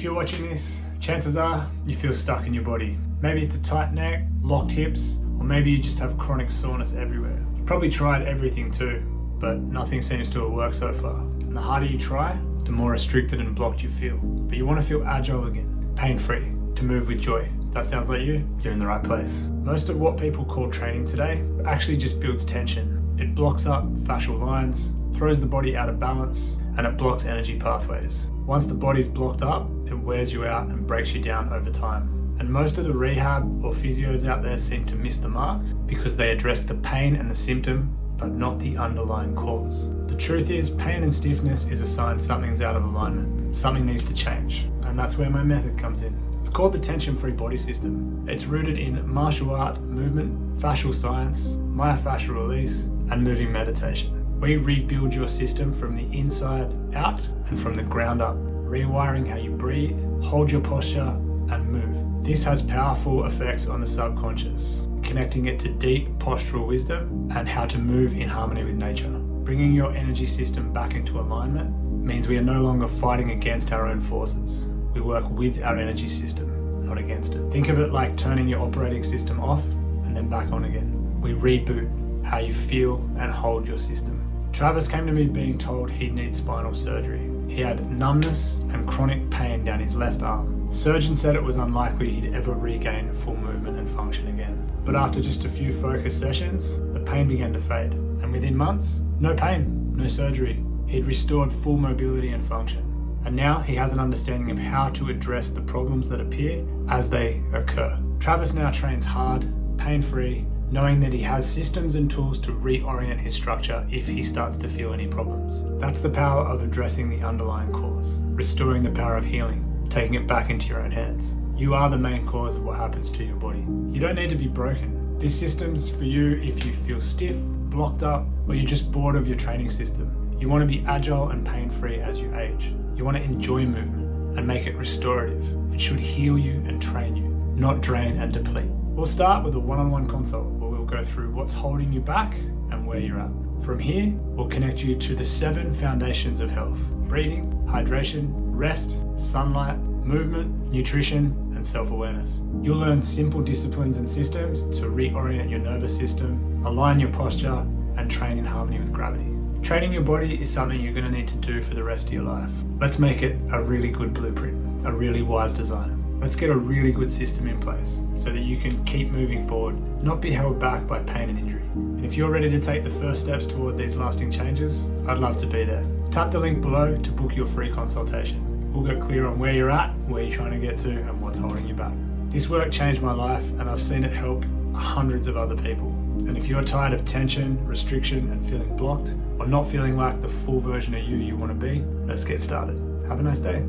If you're watching this, chances are you feel stuck in your body. Maybe it's a tight neck, locked hips, or maybe you just have chronic soreness everywhere. You've probably tried everything too, but nothing seems to have worked so far. And the harder you try, the more restricted and blocked you feel. But you want to feel agile again, pain-free, to move with joy. If that sounds like you're in the right place. Most of what people call training today actually just builds tension. It blocks up fascial lines, throws the body out of balance, and it blocks energy pathways. Once the body's blocked up, it wears you out and breaks you down over time. And most of the rehab or physios out there seem to miss the mark because they address the pain and the symptom, but not the underlying cause. The truth is, pain and stiffness is a sign something's out of alignment. Something needs to change, and that's where my method comes in. It's called the tension-free body system. It's rooted in martial art, movement, fascial science, myofascial release, and moving meditation. We rebuild your system from the inside out and from the ground up, rewiring how you breathe, hold your posture, and move. This has powerful effects on the subconscious, connecting it to deep postural wisdom and how to move in harmony with nature. Bringing your energy system back into alignment means we are no longer fighting against our own forces. We work with our energy system, not against it. Think of it like turning your operating system off and then back on again. We reboot how you feel and hold your system. Travis came to me being told he'd need spinal surgery. He had numbness and chronic pain down his left arm. Surgeon said it was unlikely he'd ever regain full movement and function again. But after just a few focused sessions, the pain began to fade. And within months, no pain, no surgery. He'd restored full mobility and function. And now he has an understanding of how to address the problems that appear as they occur. Travis now trains hard, pain-free, knowing that he has systems and tools to reorient his structure if he starts to feel any problems. That's the power of addressing the underlying cause, restoring the power of healing, taking it back into your own hands. You are the main cause of what happens to your body. You don't need to be broken. This system's for you if you feel stiff, blocked up, or you're just bored of your training system. You want to be agile and pain-free as you age. You want to enjoy movement and make it restorative. It should heal you and train you, not drain and deplete. We'll start with a one-on-one consult where we'll go through what's holding you back and where you're at. From here, we'll connect you to the 7 foundations of health: breathing, hydration, rest, sunlight, movement, nutrition, and self-awareness. You'll learn simple disciplines and systems to reorient your nervous system, align your posture, and train in harmony with gravity. Training your body is something you're going to need to do for the rest of your life. Let's make it a really good blueprint, a really wise design. Let's get a really good system in place so that you can keep moving forward, not be held back by pain and injury. And if you're ready to take the first steps toward these lasting changes, I'd love to be there. Tap the link below to book your free consultation. We'll get clear on where you're at, where you're trying to get to, and what's holding you back. This work changed my life, and I've seen it help hundreds of other people. And if you're tired of tension, restriction, and feeling blocked, or not feeling like the full version of you want to be, let's get started. Have a nice day.